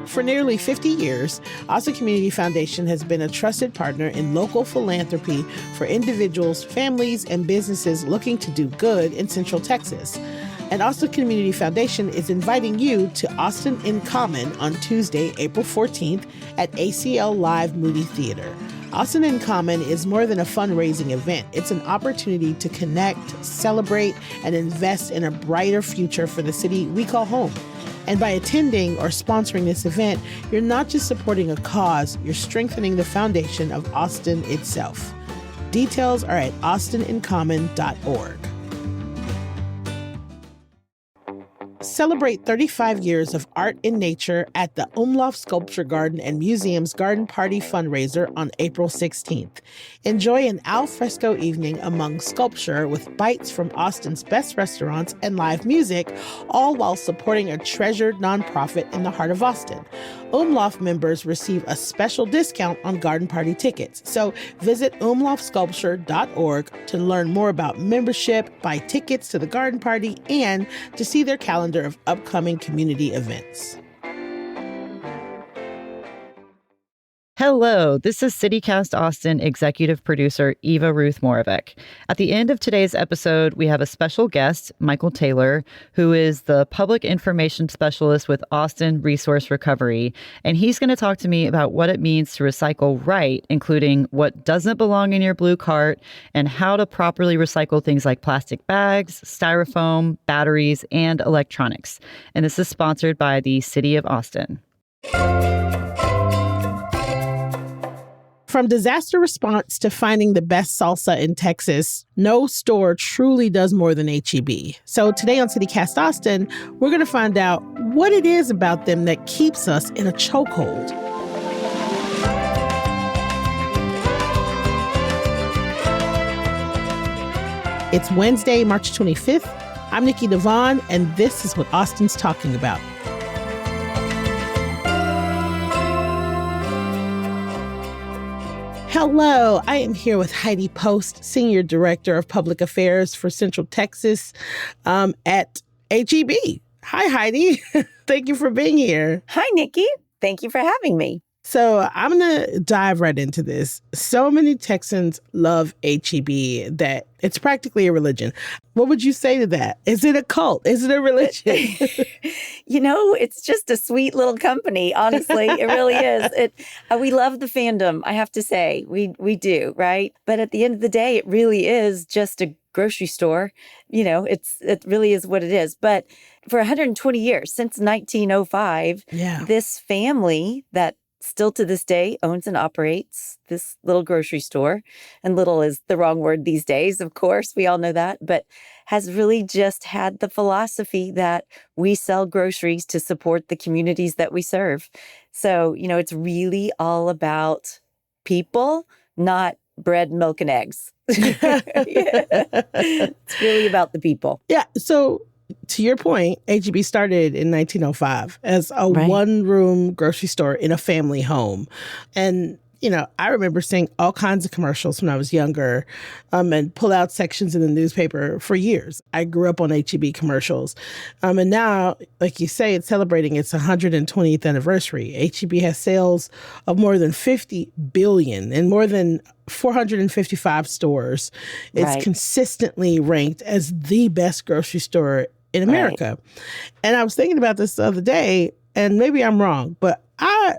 For nearly 50 years, Austin Community Foundation has been a trusted partner in local philanthropy for individuals, families, and businesses looking to do good in Central Texas. And Austin Community Foundation is inviting you to Austin in Common on Tuesday, April 14th at ACL Live Moody Theater. Austin in Common is more than a fundraising event. It's an opportunity to connect, celebrate, and invest in a brighter future for the city we call home. And by attending or sponsoring this event, you're not just supporting a cause, you're strengthening the foundation of Austin itself. Details are at austinincommon.org. Celebrate 35 years of art in nature at the Umlauf Sculpture Garden and Museum's Garden Party fundraiser on April 16th. Enjoy an al fresco evening among sculpture with bites from Austin's best restaurants and live music, all while supporting a treasured nonprofit in the heart of Austin. Umlauf members receive a special discount on Garden Party tickets. So visit umlaufsculpture.org to learn more about membership, buy tickets to the Garden Party, and to see their calendar of upcoming community events. Hello, this is CityCast Austin executive producer Eva Ruth Moravec. At the end of today's episode, we have a special guest, Michael Taylor, who is the public information specialist with Austin Resource Recovery. And he's going to talk to me about what it means to recycle right, including what doesn't belong in your blue cart and how to properly recycle things like plastic bags, styrofoam, batteries, and electronics. And this is sponsored by the City of Austin. From disaster response to finding the best salsa in Texas, no store truly does more than H-E-B. So today on CityCast Austin, we're going to find out what it is about them that keeps us in a chokehold. It's Wednesday, March 25th. I'm Nikki Devon, and this is what Austin's talking about. Hello, I am here with Heidi Post, Senior Director of Public Affairs for Central Texas at H-E-B. Hi, Heidi. Thank you for being here. Hi, Nikki. Thank you for having me. So I'm going to dive right into this. So many Texans love H-E-B that it's practically a religion. What would you say to that? Is it a cult? Is it a religion? It's just a sweet little company, honestly. It really is. We love the fandom, I have to say. We do, right? But at the end of the day, it really is just a grocery store. It really is what it is. But for 120 years, since 1905, this family that still to this day owns and operates this little grocery store. And little is the wrong word these days, of course. We all know that. But has really just had the philosophy that we sell groceries to support the communities that we serve. So, it's really all about people, not bread, milk, and eggs. It's really about the people. Yeah. So to your point, H-E-B started in 1905 as a one-room grocery store in a family home. And, I remember seeing all kinds of commercials when I was younger and pull out sections in the newspaper for years. I grew up on H-E-B commercials. And now, like you say, it's celebrating its 120th anniversary. H-E-B has sales of more than $50 billion in more than 455 stores. It's consistently ranked as the best grocery store in America. And I was thinking about this the other day, and maybe I'm wrong, but I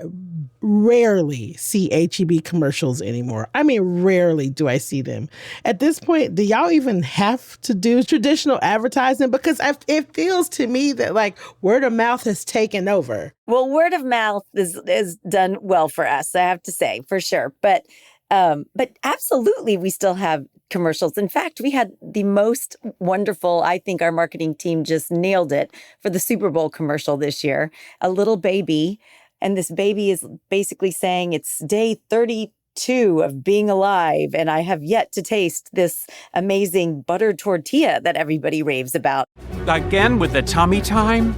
rarely see H-E-B commercials anymore. I mean, rarely do I see them. At this point, do y'all even have to do traditional advertising? Because it feels to me that word of mouth has taken over. Well, word of mouth is done well for us, I have to say, for sure. But absolutely, we still have commercials. In fact, we had the most wonderful, I think our marketing team just nailed it for the Super Bowl commercial this year. A little baby, and this baby is basically saying it's day 32 of being alive, and I have yet to taste this amazing buttered tortilla that everybody raves about. Again with the tummy time?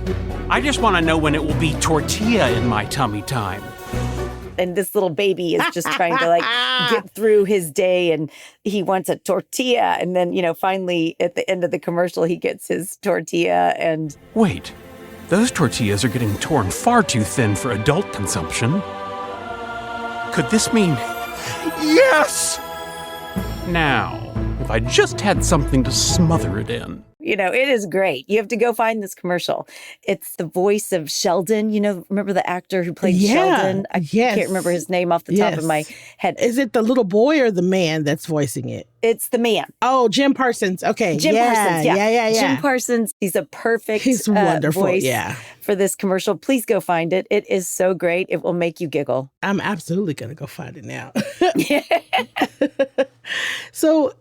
I just want to know when it will be tortilla in my tummy time. And this little baby is just trying to get through his day, and he wants a tortilla. And then, finally at the end of the commercial, he gets his tortilla and... Wait, Those tortillas are getting torn far too thin for adult consumption. Could this mean... Yes! Now, if I just had something to smother it in. You know, it is great. You have to go find this commercial. It's the voice of Sheldon. You know, remember the actor who played Sheldon? I can't remember his name off the top of my head. Is it the little boy or the man that's voicing it? It's the man. Oh, Jim Parsons. Okay. Jim Parsons. Yeah. Jim Jim Parsons. He's a perfect He's wonderful. voice for this commercial. Please go find it. It is so great. It will make you giggle. I'm absolutely going to go find it now. So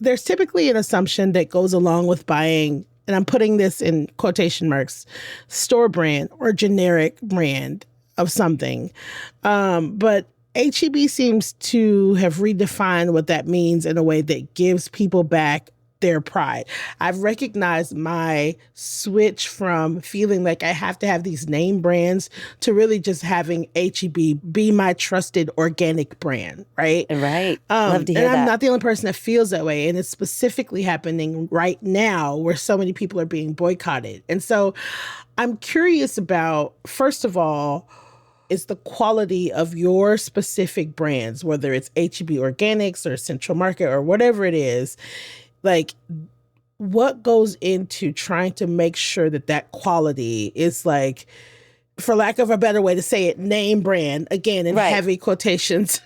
there's typically an assumption that goes along with buying, and I'm putting this in quotation marks, store brand or generic brand of something. But H-E-B seems to have redefined what that means in a way that gives people back their pride. I've recognized my switch from feeling like I have to have these name brands to really just having H-E-B be my trusted organic brand, right? Right. Love to hear and that. I'm not the only person that feels that way. And it's specifically happening right now where so many people are being boycotted. And so I'm curious about, first of all, is the quality of your specific brands, whether it's H-E-B Organics or Central Market or whatever it is, like what goes into trying to make sure that that quality is like, for lack of a better way to say it, name brand, again, in heavy quotations,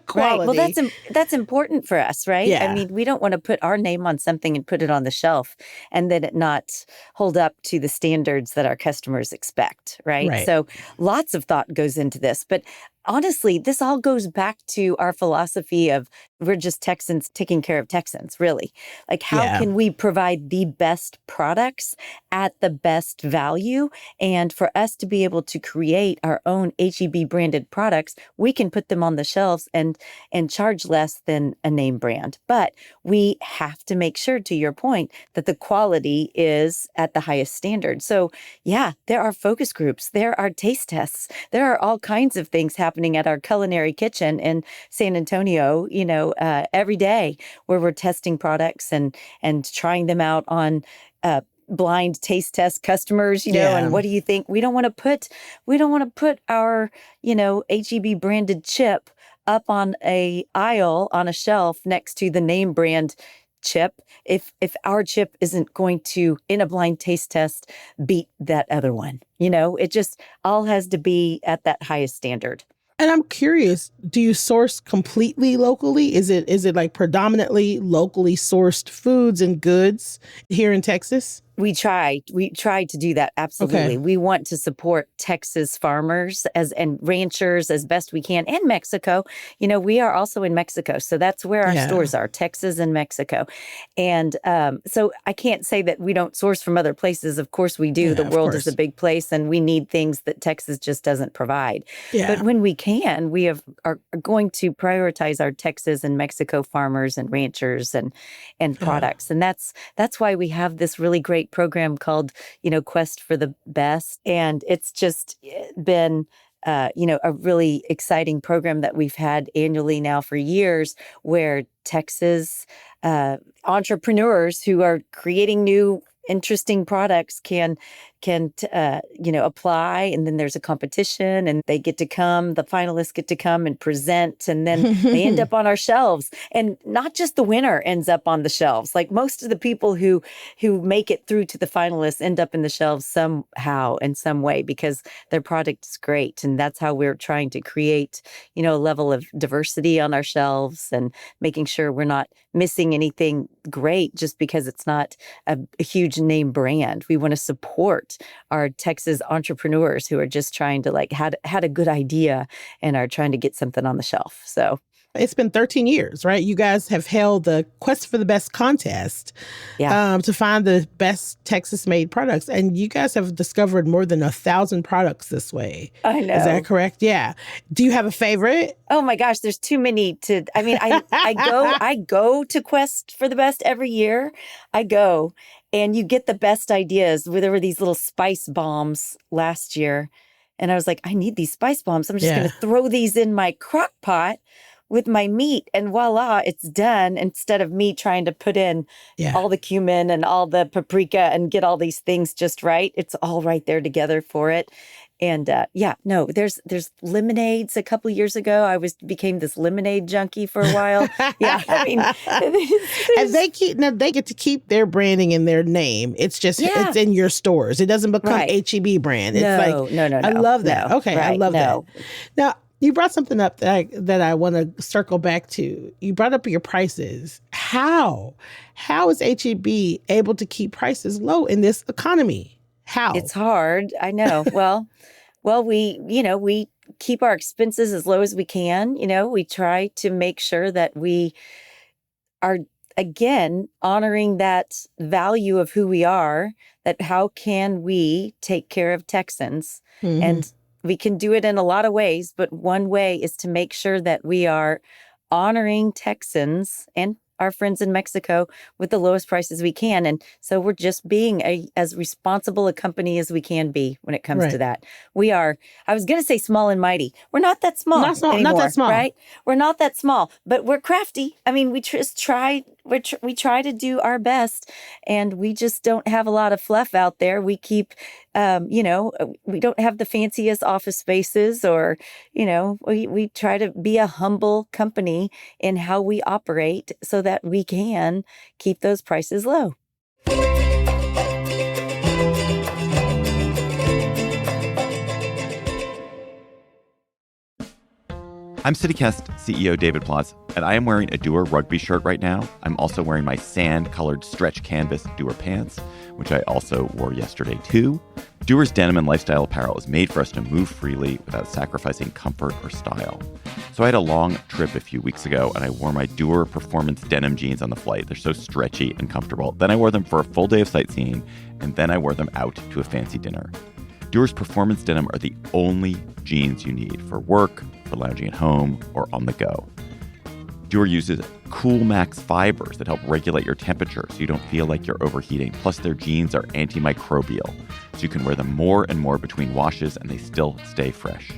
quality. Right. Well, that's important for us, right? Yeah. I mean, we don't want to put our name on something and put it on the shelf and then it not hold up to the standards that our customers expect, right? So lots of thought goes into this. But honestly, this all goes back to our philosophy of we're just Texans taking care of Texans, really. Like, how can we provide the best products at the best value? And for us to be able to create our own H-E-B branded products, we can put them on the shelves and charge less than a name brand. But we have to make sure, to your point, that the quality is at the highest standard. So yeah, there are focus groups, there are taste tests, there are all kinds of things happening at our culinary kitchen in San Antonio, you know, every day where we're testing products and trying them out on blind taste test customers, you know, and what do you think? We don't want to put our, you know, H-E-B branded chip up on a aisle on a shelf next to the name brand chip if our chip isn't going to, in a blind taste test, beat that other one. You know, it just all has to be at that highest standard. And I'm curious, do you source completely locally? Is it like predominantly locally sourced foods and goods here in Texas? We try to do that. Absolutely. Okay. We want to support Texas farmers and ranchers as best we can, and Mexico. You know, we are also in Mexico. So that's where our stores are, Texas and Mexico. And so I can't say that we don't source from other places. Of course we do. The world is a big place and we need things that Texas just doesn't provide. Yeah. But when we can, we are going to prioritize our Texas and Mexico farmers and ranchers and products. And that's why we have this really great program called, you know, Quest for the Best. And it's just been, you know, a really exciting program that we've had annually now for years, where Texas entrepreneurs who are creating new interesting products can you know, apply, and then there's a competition and they get to come, the finalists get to come and present, and then they end up on our shelves. And not just the winner ends up on the shelves. Like most of the people who make it through to the finalists end up in the shelves somehow in some way because their product is great. And that's how we're trying to create, you know, a level of diversity on our shelves and making sure we're not missing anything great just because it's not a huge name brand. We want to support our Texas entrepreneurs who are just trying to had a good idea and are trying to get something on the shelf. So it's been 13 years, right? You guys have held the Quest for the Best contest to find the best Texas-made products. And you guys have discovered more than 1,000 products this way. I know. Is that correct? Yeah. Do you have a favorite? Oh my gosh, there's too many to, I mean, I go to Quest for the Best every year. I go and you get the best ideas. There were these little spice bombs last year. And I was like, I need these spice bombs. I'm just going to throw these in my crock pot with my meat, and voila, it's done. Instead of me trying to put in all the cumin and all the paprika and get all these things just right, it's all right there together for it. And there's lemonades. A couple years ago, I became this lemonade junkie for a while. Yeah, I mean, and they get to keep their branding and their name. It's just it's in your stores. It doesn't become HEB brand. It's no. I love that. No, okay, I love that. Now you brought something up that I want to circle back to. You brought up your prices. How is HEB able to keep prices low in this economy? How? It's hard. I know. Well, we keep our expenses as low as we can. We try to make sure that we are, again, honoring that value of who we are, that how can we take care of Texans? Mm-hmm. And we can do it in a lot of ways, but one way is to make sure that we are honoring Texans and our friends in Mexico with the lowest prices we can. And so we're just being as responsible a company as we can be when it comes to that. We are, I was going to say small and mighty. We're not that small anymore, not that small. Right? We're not that small, but we're crafty. I mean, we just try to do our best, and we just don't have a lot of fluff out there. We keep, we don't have the fanciest office spaces, or, we try to be a humble company in how we operate so that we can keep those prices low. I'm CityCast CEO David Plotz, and I am wearing a Dewar rugby shirt right now. I'm also wearing my sand-colored stretch canvas Dewar pants, which I also wore yesterday too. Dewar's denim and lifestyle apparel is made for us to move freely without sacrificing comfort or style. So I had a long trip a few weeks ago, and I wore my Dewar performance denim jeans on the flight. They're so stretchy and comfortable. Then I wore them for a full day of sightseeing, and then I wore them out to a fancy dinner. Dewar's performance denim are the only jeans you need for work, for lounging at home, or on the go. Dewar uses CoolMax fibers that help regulate your temperature so you don't feel like you're overheating. Plus, their jeans are antimicrobial, so you can wear them more and more between washes and they still stay fresh.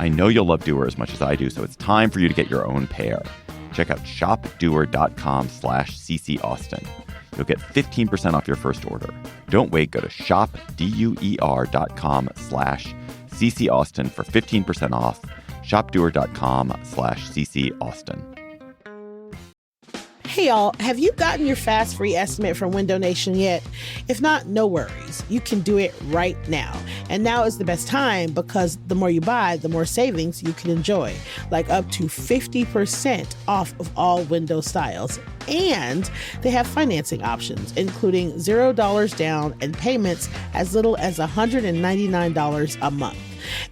I know you'll love Dewar as much as I do, so it's time for you to get your own pair. Check out shopdewar.com/CCAustin. You'll get 15% off your first order. Don't wait. Go to shopdeuer.com/CCAustin for 15% off. shopdewar.com/CCAustin. Hey y'all, have you gotten your fast free estimate from Window Nation yet? If not, no worries. You can do it right now. And now is the best time because the more you buy, the more savings you can enjoy, like up to 50% off of all window styles. And they have financing options, including $0 down and payments as little as $199 a month.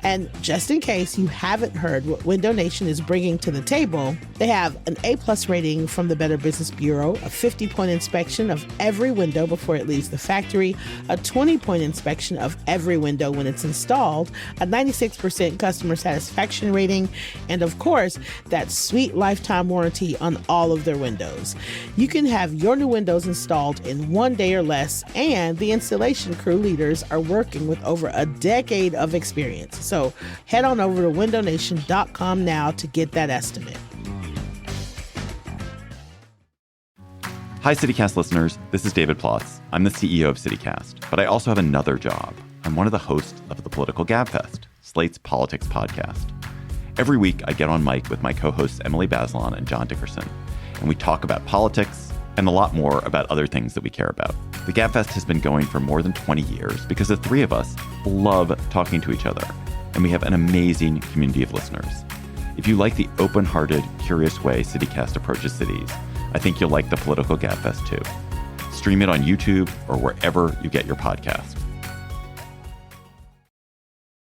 And just in case you haven't heard what Window Nation is bringing to the table, they have an A+ rating from the Better Business Bureau, a 50-point inspection of every window before it leaves the factory, a 20-point inspection of every window when it's installed, a 96% customer satisfaction rating, and of course, that sweet lifetime warranty on all of their windows. You can have your new windows installed in 1 day or less, and the installation crew leaders are working with over a decade of experience. So head on over to windownation.com now to get that estimate. Hi, CityCast listeners. This is David Plotz. I'm the CEO of CityCast, but I also have another job. I'm one of the hosts of the Political Gabfest, Slate's politics podcast. Every week, I get on mic with my co-hosts Emily Bazelon and John Dickerson, and we talk about politics and a lot more about other things that we care about. The Gabfest has been going for more than 20 years because the three of us love talking to each other, and we have an amazing community of listeners. If you like the open-hearted, curious way CityCast approaches cities, I think you'll like the Political Gabfest too. Stream it on YouTube or wherever you get your podcast.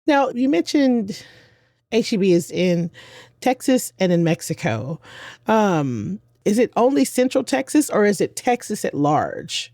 Now, you mentioned HEB is in Texas and in Mexico. Is it only Central Texas or is it Texas at large?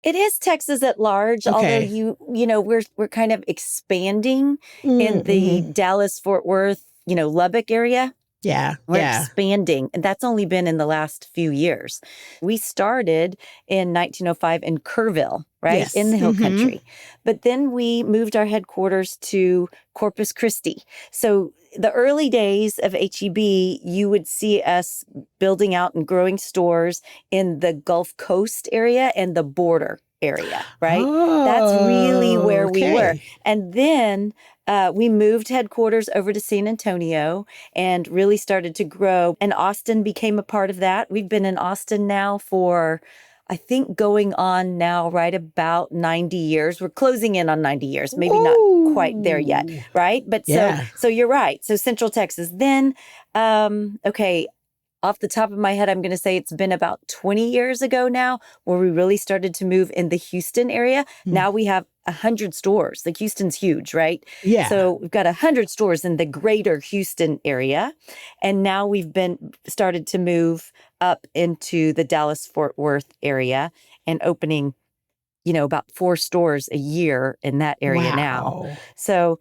It is Texas at large, although we're kind of expanding in the Dallas, Fort Worth, Lubbock area. Yeah. We're Yeah. expanding, and that's only been in the last few years. We started in 1905 in Kerrville, right? Yes. In the Hill Mhm. Country. But then we moved our headquarters to Corpus Christi. So the early days of HEB, you would see us building out and growing stores in the Gulf Coast area and the border area, right? That's really where we were. Okay. And then we moved headquarters over to San Antonio and really started to grow. And Austin became a part of that. We've been in Austin now for, I think, going on now right about 90 years. We're closing in on 90 years, maybe not quite there yet, Ooh. right? But Yeah. so you're right. So Central Texas. Then, okay, off the top of my head, I'm going to say it's been about 20 years ago now where we really started to move in the Houston area. Mm. Now we have 100 stores. Like Houston's huge, right? Yeah. So we've got 100 stores in the greater Houston area. And now we've started to move up into the Dallas-Fort Worth area and opening, about 4 stores a year in that area now. Wow. So,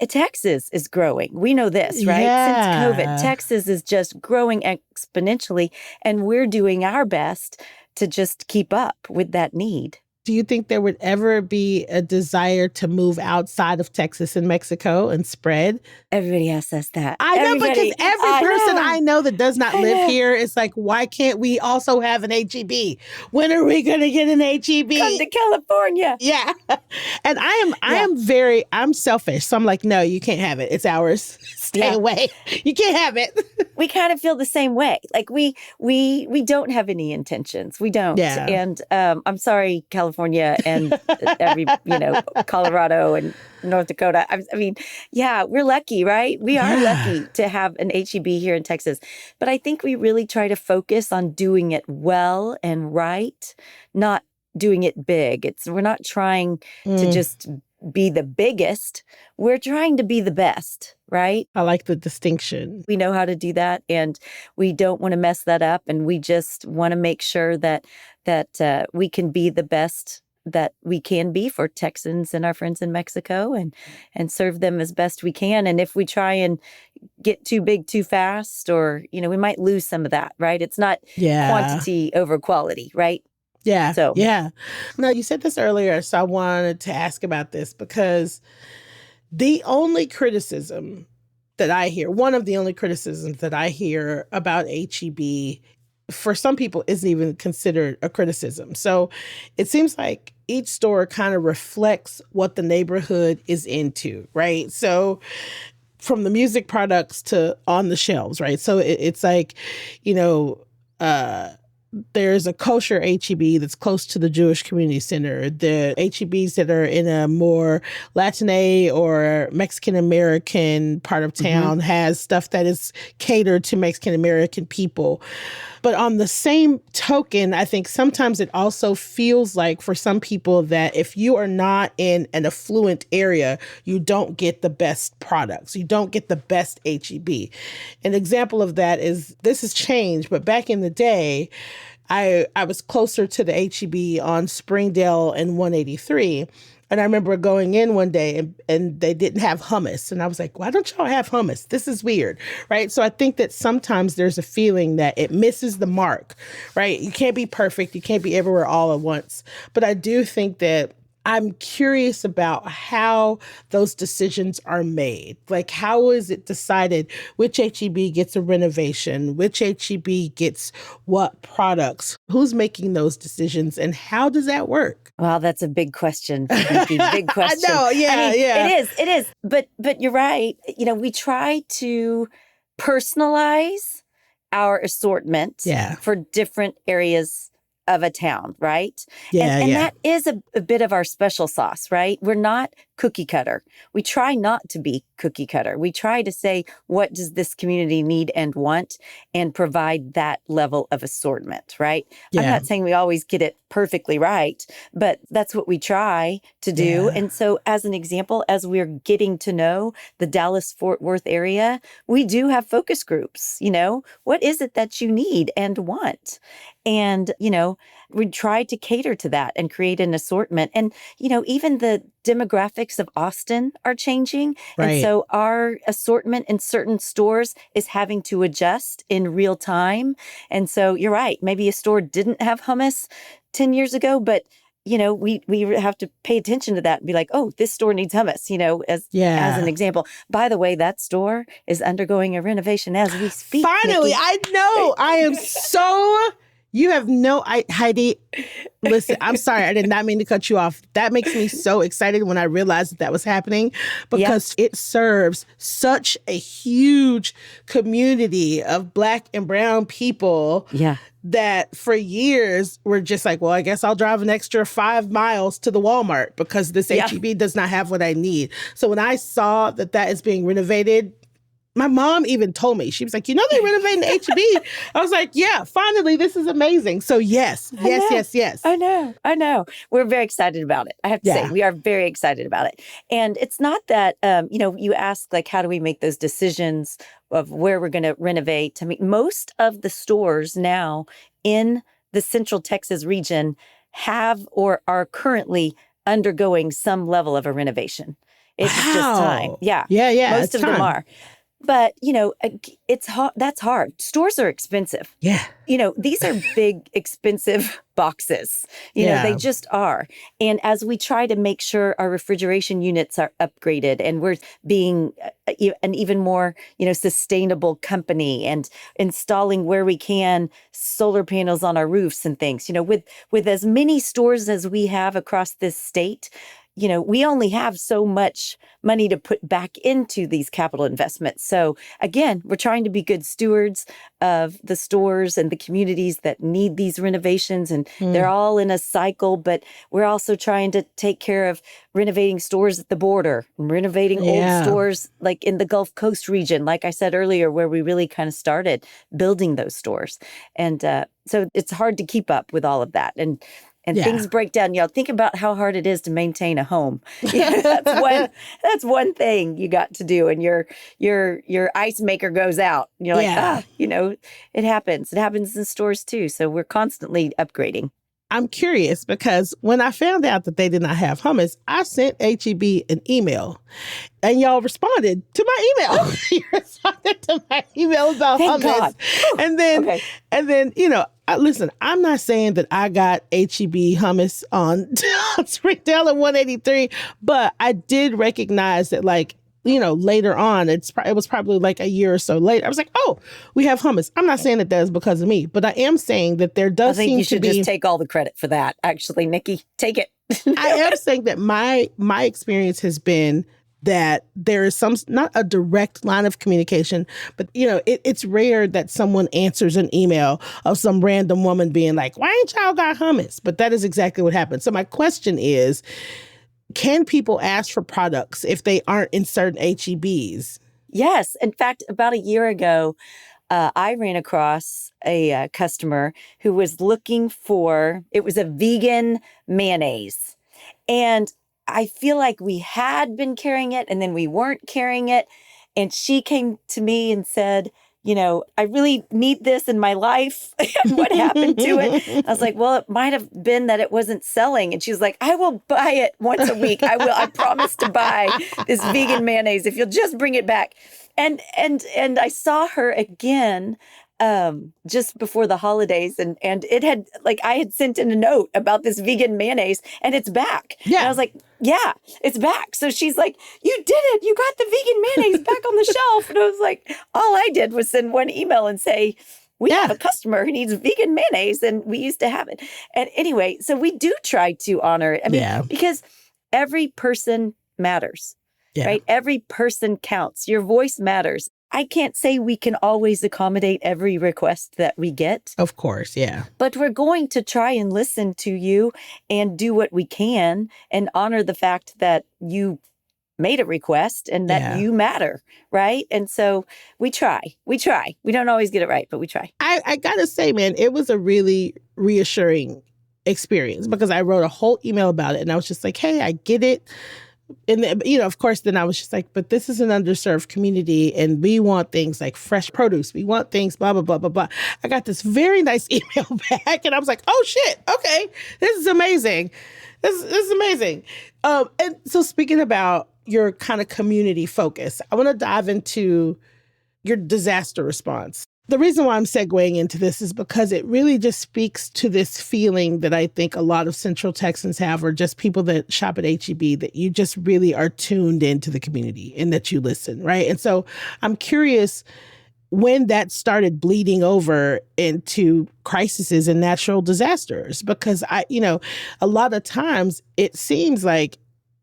Texas is growing. We know this, right? Since Yeah. COVID, Texas is just growing exponentially, and we're doing our best to just keep up with that need. Do you think there would ever be a desire to move outside of Texas and Mexico and spread? Everybody asks us that. I know, Everybody. because every I person know. I know that does not I live know. here is like, why can't we also have an HEB? When are we going to get an HEB? Come to California. Yeah. And I'm selfish. So I'm like, no, you can't have it. It's ours. Stay Yeah. away. You can't have it. We kind of feel the same way. Like we don't have any intentions. We don't. Yeah. And I'm sorry, California and every, Colorado and North Dakota. I mean, yeah, we're lucky, right? We are lucky to have an HEB here in Texas. But I think we really try to focus on doing it well and right, not doing it big. We're not trying to just be the biggest. We're trying to be the best, right? I like the distinction. We know how to do that, and we don't want to mess that up. And we just want to make sure that we can be the best that we can be for Texans and our friends in Mexico, and serve them as best we can. And if we try and get too big too fast, or we might lose some of that, right? It's not quantity over quality, right? Yeah. So yeah. No, you said this earlier, so I wanted to ask about this because the only criticism that I hear, one of the only criticisms that I hear about HEB, for some people isn't even considered a criticism. So it seems like each store kind of reflects what the neighborhood is into, right? So from the music products to on the shelves, right? So it's like, there's a kosher HEB that's close to the Jewish Community Center. The HEBs that are in a more Latine or Mexican American part of town has stuff that is catered to Mexican American people. But on the same token, I think sometimes it also feels like for some people that if you are not in an affluent area, you don't get the best products. You don't get the best HEB. An example of that is, this has changed, but back in the day, I was closer to the HEB on Springdale and 183. And I remember going in one day and they didn't have hummus. And I was like, why don't y'all have hummus? This is weird, right? So I think that sometimes there's a feeling that it misses the mark, right? You can't be perfect. You can't be everywhere all at once. But I do think that I'm curious about how those decisions are made. Like, how is it decided which HEB gets a renovation, which HEB gets what products? Who's making those decisions, and how does that work? Well, that's a big question, Nikki. Big question. I know, yeah. It is. But you're right. We try to personalize our assortment for different areas of a town, right? And that is a bit of our special sauce, right? We're not cookie cutter. We try not to be cookie cutter. We try to say, what does this community need and want, and provide that level of assortment, right? I'm not saying we always get it perfectly right, but that's what we try to do. And so as an example, as we're getting to know the Dallas-Fort Worth area, we do have focus groups. What is it that you need and want? And, we try to cater to that and create an assortment. And, even the demographics of Austin are changing. Right. And so our assortment in certain stores is having to adjust in real time. And so you're right. Maybe a store didn't have hummus 10 years ago, but we have to pay attention to that and be like, oh, this store needs hummus, as an example. By the way, that store is undergoing a renovation as we speak. Finally, Nikki. I know. I am so... You have Heidi, listen, I'm sorry. I did not mean to cut you off. That makes me so excited when I realized that was happening because it serves such a huge community of Black and brown people that for years were just like, well, I guess I'll drive an extra 5 miles to the Walmart because this H-E-B does not have what I need. So when I saw that is being renovated, my mom even told me, she was like, they're renovating the H-E-B. I was like, yeah, finally, this is amazing. So yes. I know. We're very excited about it. I have to say, we are very excited about it. And it's not that, you ask, like, how do we make those decisions of where we're going to renovate? I mean, most of the stores now in the Central Texas region have or are currently undergoing some level of a renovation. It's just time. Yeah. Most of them are. But, it's hard. That's hard. Stores are expensive. Yeah. These are big, expensive boxes. They just are. And as we try to make sure our refrigeration units are upgraded and we're being an even more, sustainable company and installing where we can solar panels on our roofs and things, with as many stores as we have across this state, we only have so much money to put back into these capital investments. So again, we're trying to be good stewards of the stores and the communities that need these renovations. And they're all in a cycle, but we're also trying to take care of renovating stores at the border, renovating old stores like in the Gulf Coast region, like I said earlier, where we really kind of started building those stores. And so it's hard to keep up with all of that. And things break down. Think about how hard it is to maintain a home. That's one thing you got to do. And your ice maker goes out. And you're like, it happens. It happens in stores too. So we're constantly upgrading. I'm curious because when I found out that they did not have hummus, I sent H-E-B an email and y'all responded to my email. You responded to my email about Thank hummus. God. And then, listen, I'm not saying that I got H-E-B hummus on Springdale and 183, but I did recognize that, like, later on, it was probably like a year or so later. I was like, oh, we have hummus. I'm not saying that is because of me, but I am saying that there does seem to be... I think you should just take all the credit for that, actually, Nikki. Take it. I am saying that my experience has been that there is not a direct line of communication, but, it's rare that someone answers an email of some random woman being like, why ain't y'all got hummus? But that is exactly what happened. So my question is, can people ask for products if they aren't in certain H-E-Bs? Yes. In fact, about a year ago, I ran across a customer who was looking for, it was a vegan mayonnaise. And I feel like we had been carrying it and then we weren't carrying it. And she came to me and said, I really need this in my life. What happened to it? I was like, well, it might have been that it wasn't selling. And she was like, I will buy it once a week. I promise to buy this vegan mayonnaise if you'll just bring it back. And I saw her again just before the holidays, and it had, like, I had sent in a note about this vegan mayonnaise, and it's back. Yeah. And I was like, yeah, it's back. So she's like, you did it. You got the vegan mayonnaise back on the shelf. And I was like, all I did was send one email and say, we have a customer who needs vegan mayonnaise, and we used to have it. And anyway, so we do try to honor it. I mean, because every person matters, right? Every person counts. Your voice matters. I can't say we can always accommodate every request that we get. Of course, yeah. But we're going to try and listen to you and do what we can and honor the fact that you made a request and that you matter, right? And so we try. We don't always get it right, but we try. I gotta say, man, it was a really reassuring experience because I wrote a whole email about it and I was just like, hey, I get it. And, of course, then I was just like, but this is an underserved community and we want things like fresh produce. We want things, blah, blah, blah, blah, blah. I got this very nice email back and I was like, oh, shit. Okay. This is amazing. This is amazing. And so speaking about your kind of community focus, I want to dive into your disaster response. The reason why I'm segueing into this is because it really just speaks to this feeling that I think a lot of Central Texans have, or just people that shop at H-E-B, that you just really are tuned into the community and that you listen, right? And so I'm curious when that started bleeding over into crises and natural disasters, because a lot of times it seems like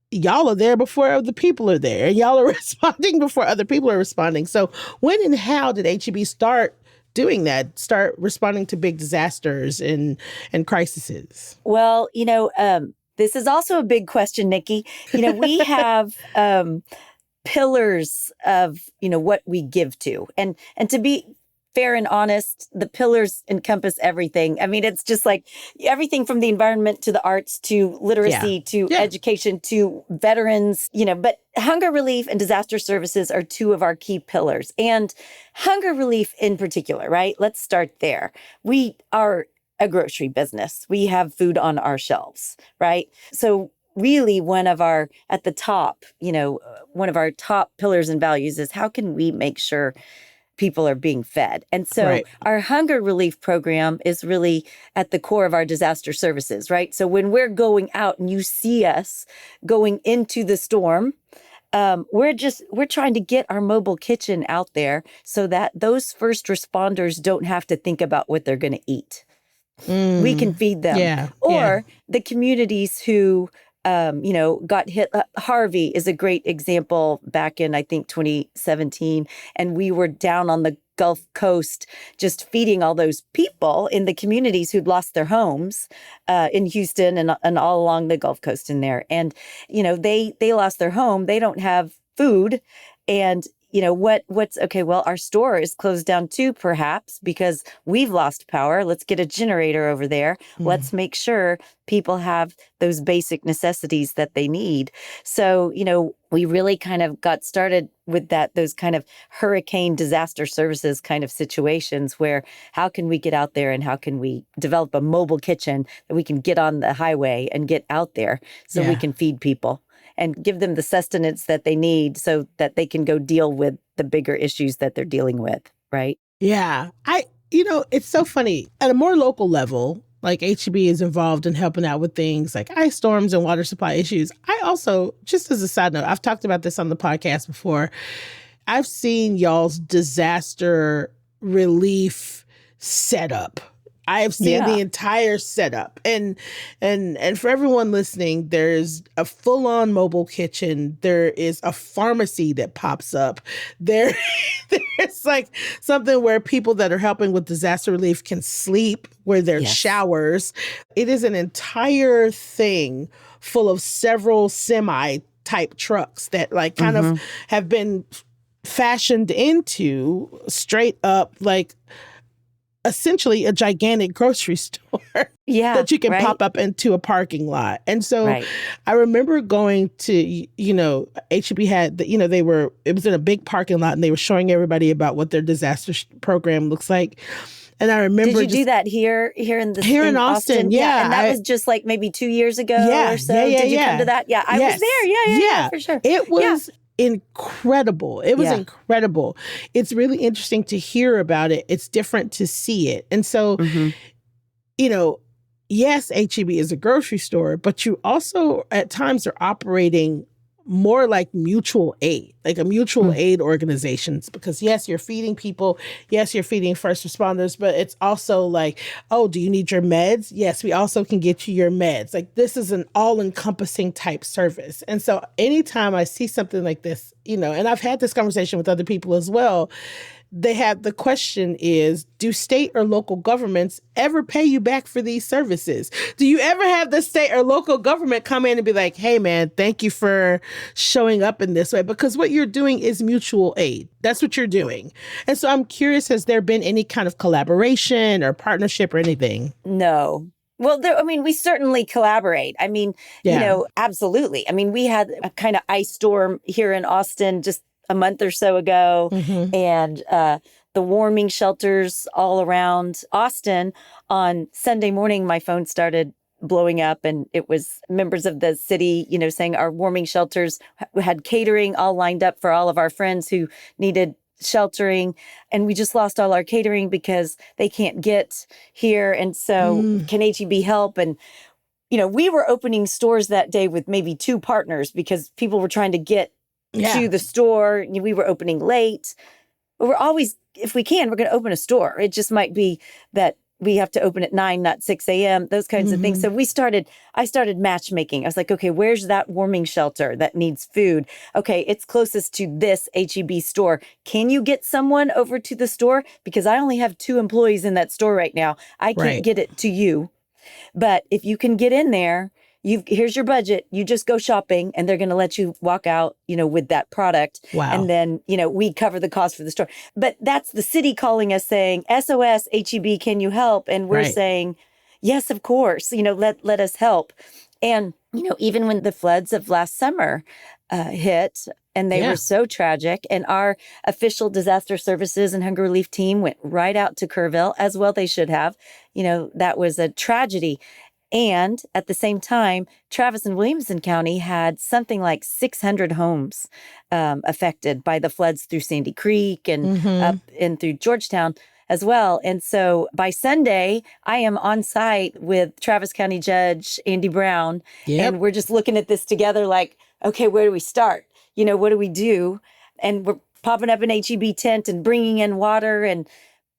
y'all are there before other people are there, and y'all are responding before other people are responding. So when and how did H-E-B start doing that, start responding to big disasters and crises? Well, this is also a big question, Nikki. We have pillars of, what we give to. And to be fair and honest, the pillars encompass everything. I mean, it's just like everything from the environment to the arts to literacy to education to veterans, but hunger relief and disaster services are two of our key pillars. And hunger relief in particular, right? Let's start there. We are a grocery business. We have food on our shelves, right? So really one of our top pillars and values is how can we make sure people are being fed. And so our hunger relief program is really at the core of our disaster services, right? So when we're going out and you see us going into the storm, we're trying to get our mobile kitchen out there so that those first responders don't have to think about what they're going to eat. We can feed them. The communities who got hit. Harvey is a great example back in, I think, 2017. And we were down on the Gulf Coast just feeding all those people in the communities who'd lost their homes in Houston and all along the Gulf Coast in there. And, they lost their home. They don't have food. And what's okay, well, our store is closed down too, perhaps, because we've lost power. Let's get a generator over there. Let's make sure people have those basic necessities that they need. So, we really kind of got started with those kind of hurricane disaster services kind of situations where how can we get out there and how can we develop a mobile kitchen that we can get on the highway and get out there so we can feed people and give them the sustenance that they need so that they can go deal with the bigger issues that they're dealing with, right? Yeah. It's so funny. At a more local level, like H-E-B is involved in helping out with things like ice storms and water supply issues. I also, just as a side note, I've talked about this on the podcast before, I've seen y'all's disaster relief setup. I have seen the entire setup. And for everyone listening, there's a full-on mobile kitchen. There is a pharmacy that pops up. There's like something where people that are helping with disaster relief can sleep, where there's showers. It is an entire thing full of several semi-type trucks that like kind of have been fashioned into straight up like essentially a gigantic grocery store that you can pop up into a parking lot. And so I remember going to, H-E-B had, it was in a big parking lot and they were showing everybody about what their disaster program looks like. And I remember Did you do that here in Austin? Yeah. And that was just like maybe 2 years ago or so. Did you come to that? Yeah, I was there. Yeah, for sure. It was incredible. It was incredible. It's really interesting to hear about it. It's different to see it. And so, yes, H-E-B is a grocery store, but you also at times are operating more like mutual aid, like a mutual aid organizations, because yes, you're feeding people. Yes, you're feeding first responders, but it's also like, oh, do you need your meds? Yes, we also can get you your meds. Like this is an all-encompassing type service. And so anytime I see something like this, and I've had this conversation with other people as well, the question is, do state or local governments ever pay you back for these services? Do you ever have the state or local government come in and be like, hey, man, thank you for showing up in this way? Because what you're doing is mutual aid. That's what you're doing. And so I'm curious, has there been any kind of collaboration or partnership or anything? No. Well, we certainly collaborate. Absolutely. We had a kind of ice storm here in Austin just a month or so ago, and the warming shelters all around Austin. On Sunday morning, my phone started blowing up, and it was members of the city, saying our warming shelters had catering all lined up for all of our friends who needed sheltering, and we just lost all our catering because they can't get here. And so can HEB help? And we were opening stores that day with maybe 2 partners because people were trying to get to the store. We were opening late, but we're always, if we can, we're going to open a store. It just might be that we have to open at 9, not 6 a.m., those kinds of things. So I started matchmaking. I was like, okay, where's that warming shelter that needs food? Okay, it's closest to this HEB store. Can you get someone over to the store? Because I only have 2 employees in that store right now. I can't get it to you. But if you can get in there, here's your budget. You just go shopping, and they're going to let you walk out, with that product. Wow. And then, we cover the cost for the store. But that's the city calling us saying, SOS, HEB, can you help? And we're saying, yes, of course, let us help. And, even when the floods of last summer hit, and they were so tragic, and our official disaster services and hunger relief team went right out to Kerrville, as well they should have. That was a tragedy. And at the same time, Travis and Williamson County had something like 600 homes affected by the floods through Sandy Creek and up and through Georgetown as well. And so by Sunday, I am on site with Travis County Judge Andy Brown, and we're just looking at this together like, okay, where do we start? What do we do? And we're popping up an HEB tent and bringing in water, and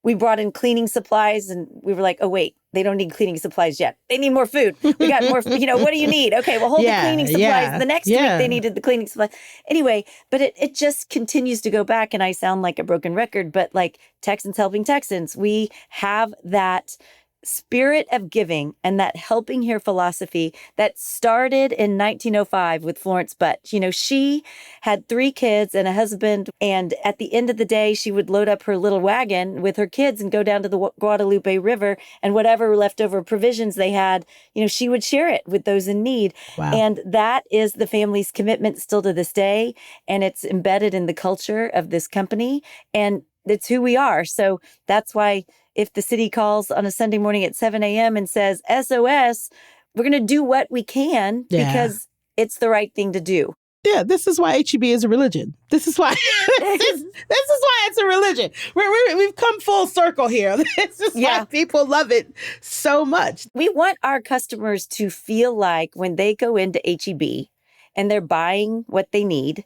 we brought in cleaning supplies, and we were like, oh, wait, they don't need cleaning supplies yet. They need more food. We got more, what do you need? Okay, well, hold the cleaning supplies. The next week they needed the cleaning supplies. Anyway, but it just continues to go back, and I sound like a broken record, but like Texans helping Texans, we have that spirit of giving and that helping here philosophy that started in 1905 with Florence Butt. She had 3 kids and a husband, and at the end of the day, she would load up her little wagon with her kids and go down to the Guadalupe River, and whatever leftover provisions they had, she would share it with those in need. Wow. And that is the family's commitment still to this day, and it's embedded in the culture of this company, and it's who we are. So that's why if the city calls on a Sunday morning at 7 a.m. and says, SOS, we're going to do what we can because it's the right thing to do. Yeah, this is why HEB is a religion. This is why this is why it's a religion. We've come full circle here. This is why people love it so much. We want our customers to feel like when they go into HEB and they're buying what they need,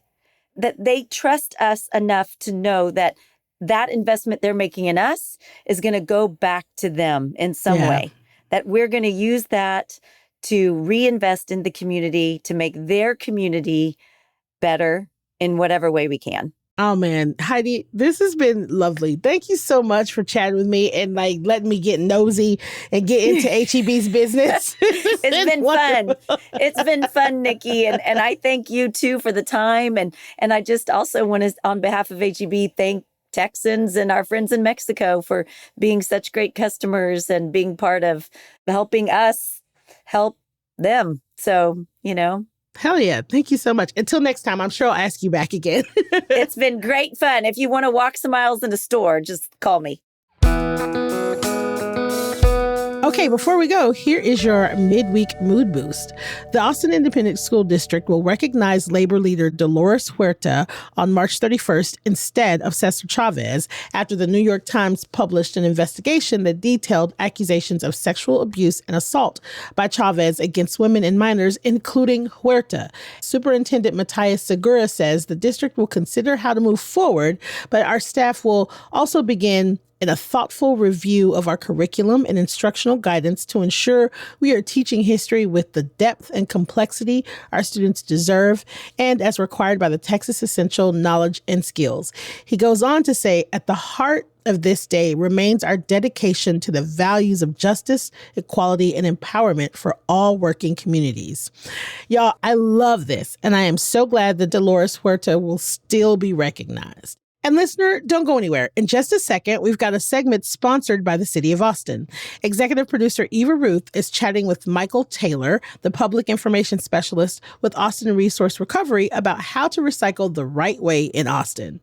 that they trust us enough to know that investment they're making in us is going to go back to them in some way, that we're going to use that to reinvest in the community, to make their community better in whatever way we can. Oh, man. Heidi, this has been lovely. Thank you so much for chatting with me and letting me get nosy and get into HEB's business. It's been fun. It's been fun, Nikki. And I thank you, too, for the time. And I just also want to, on behalf of HEB, thank Texans and our friends in Mexico for being such great customers and being part of helping us help them. So, Hell yeah. Thank you so much. Until next time, I'm sure I'll ask you back again. It's been great fun. If you want to walk some miles in the store, just call me. Okay, before we go, here is your midweek mood boost. The Austin Independent School District will recognize labor leader Dolores Huerta on March 31st instead of Cesar Chavez after the New York Times published an investigation that detailed accusations of sexual abuse and assault by Chavez against women and minors, including Huerta. Superintendent Matias Segura says the district will consider how to move forward, but our staff will also begin in a thoughtful review of our curriculum and instructional guidance to ensure we are teaching history with the depth and complexity our students deserve and as required by the Texas Essential Knowledge and Skills. He goes on to say, at the heart of this day remains our dedication to the values of justice, equality, and empowerment for all working communities. Y'all, I love this, and I am so glad that Dolores Huerta will still be recognized. And listener, don't go anywhere. In just a second, we've got a segment sponsored by the City of Austin. Executive producer Eva Ruth is chatting with Michael Taylor, the public information specialist with Austin Resource Recovery, about how to recycle the right way in Austin.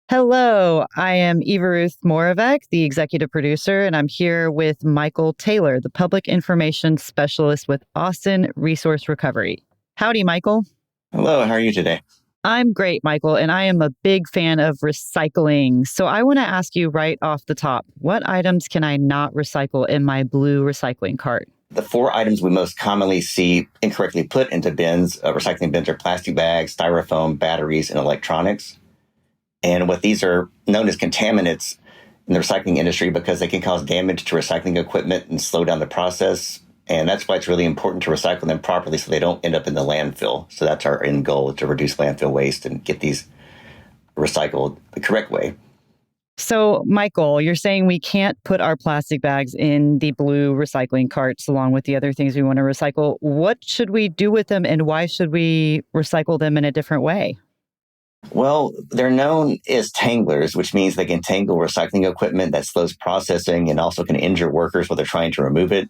Hello, I am Eva Ruth Moravec, the executive producer, and I'm here with Michael Taylor, the public information specialist with Austin Resource Recovery. Howdy, Michael. Hello, how are you today? I'm great, Michael, and I am a big fan of recycling. So I want to ask you right off the top, what items can I not recycle in my blue recycling cart? The 4 items we most commonly see incorrectly put into bins, recycling bins, are plastic bags, styrofoam, batteries, and electronics. And what these are known as contaminants in the recycling industry because they can cause damage to recycling equipment and slow down the process. And that's why it's really important to recycle them properly so they don't end up in the landfill. So that's our end goal, to reduce landfill waste and get these recycled the correct way. So, Michael, you're saying we can't put our plastic bags in the blue recycling carts along with the other things we want to recycle. What should we do with them, and why should we recycle them in a different way? Well, they're known as tanglers, which means they can tangle recycling equipment that slows processing and also can injure workers while they're trying to remove it.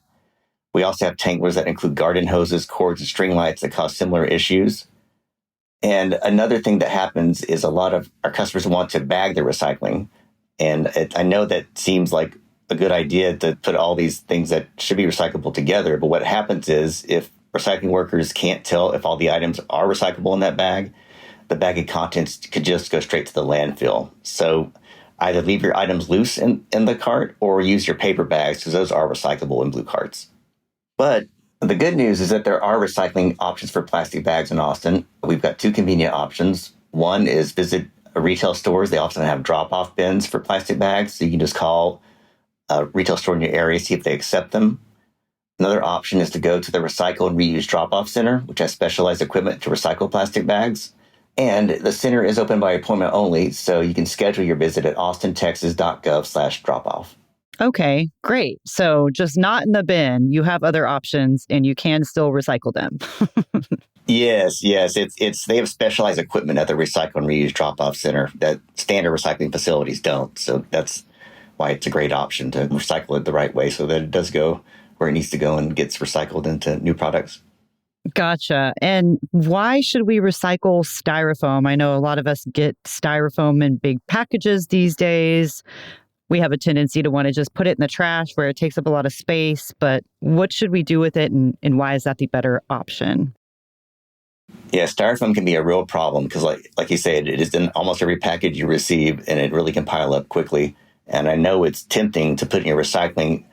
We also have tanglers that include garden hoses, cords, and string lights that cause similar issues. And another thing that happens is a lot of our customers want to bag their recycling. And I know that seems like a good idea to put all these things that should be recyclable together. But what happens is if recycling workers can't tell if all the items are recyclable in that bag, the bag of contents could just go straight to the landfill. So either leave your items loose in the cart or use your paper bags because those are recyclable in blue carts. But the good news is that there are recycling options for plastic bags in Austin. We've got 2 convenient options. One is visit retail stores. They often have drop-off bins for plastic bags. So you can just call a retail store in your area, see if they accept them. Another option is to go to the Recycle and Reuse Drop-Off Center, which has specialized equipment to recycle plastic bags. And the center is open by appointment only, so you can schedule your visit at austintexas.gov/dropoff. Okay, great. So just not in the bin. You have other options and you can still recycle them. Yes. They have specialized equipment at the Recycle and Reuse Drop-Off Center that standard recycling facilities don't. So that's why it's a great option to recycle it the right way so that it does go where it needs to go and gets recycled into new products. Gotcha. And why should we recycle styrofoam? I know a lot of us get styrofoam in big packages these days. We have a tendency to want to just put it in the trash where it takes up a lot of space. But what should we do with it, and why is that the better option? Yeah, styrofoam can be a real problem because like you said, it is in almost every package you receive, and it really can pile up quickly. And I know it's tempting to put in your recycling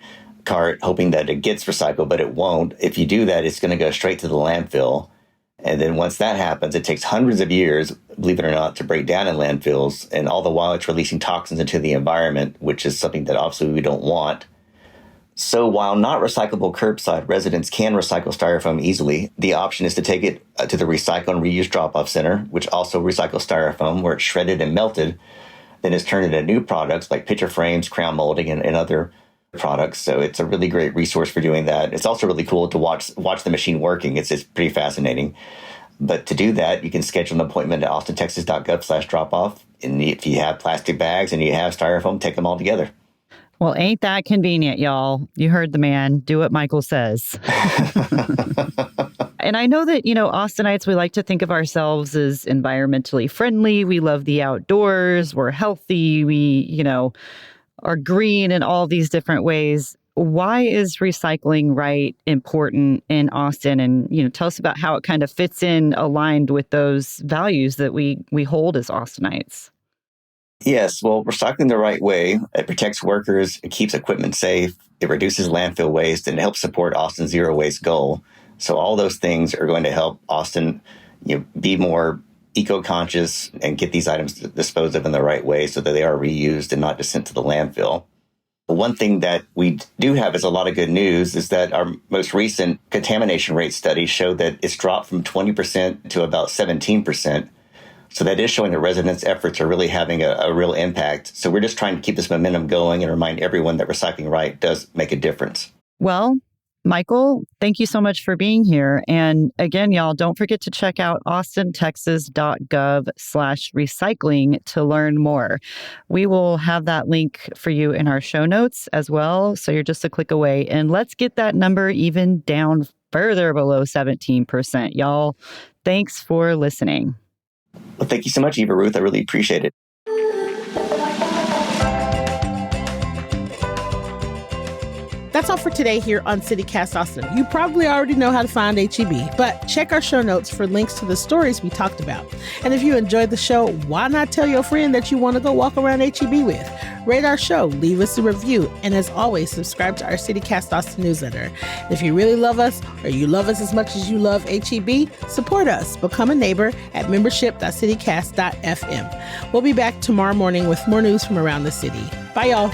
cart hoping that it gets recycled, but it won't. If you do that, it's going to go straight to the landfill. And then once that happens, it takes hundreds of years, believe it or not, to break down in landfills. And all the while it's releasing toxins into the environment, which is something that obviously we don't want. So while not recyclable curbside, residents can recycle styrofoam easily. The option is to take it to the Recycle and Reuse Drop-Off Center, which also recycles styrofoam, where it's shredded and melted, then is turned into new products like picture frames, crown molding, and other products. So it's a really great resource for doing that. It's also really cool to watch the machine working. It's pretty fascinating. But to do that, you can schedule an appointment at austintexas.gov/dropoff. And if you have plastic bags and you have styrofoam, take them all together. Well, ain't that convenient, y'all? You heard the man. Do what Michael says. And I know that, Austinites, we like to think of ourselves as environmentally friendly. We love the outdoors. We're healthy. We, are green in all these different ways. Why is recycling right important in Austin? And, tell us about how it kind of fits in aligned with those values that we hold as Austinites. Yes, well, recycling the right way, it protects workers, it keeps equipment safe, it reduces landfill waste, and it helps support Austin's zero waste goal. So all those things are going to help Austin be more eco-conscious and get these items disposed of in the right way so that they are reused and not just sent to the landfill. But one thing that we do have is a lot of good news is that our most recent contamination rate study showed that it's dropped from 20% to about 17%. So that is showing that residents' efforts are really having a real impact. So we're just trying to keep this momentum going and remind everyone that recycling right does make a difference. Well, Michael, thank you so much for being here. And again, y'all, don't forget to check out austintexas.gov/recycling to learn more. We will have that link for you in our show notes as well. So you're just a click away. And let's get that number even down further below 17%. Y'all, thanks for listening. Well, thank you so much, Eva Ruth. I really appreciate it. That's all for today here on CityCast Austin. You probably already know how to find HEB, but check our show notes for links to the stories we talked about. And if you enjoyed the show, why not tell your friend that you want to go walk around HEB with? Rate our show, leave us a review, and as always, subscribe to our CityCast Austin newsletter. If you really love us, or you love us as much as you love HEB, support us. Become a neighbor at membership.citycast.fm. We'll be back tomorrow morning with more news from around the city. Bye, y'all.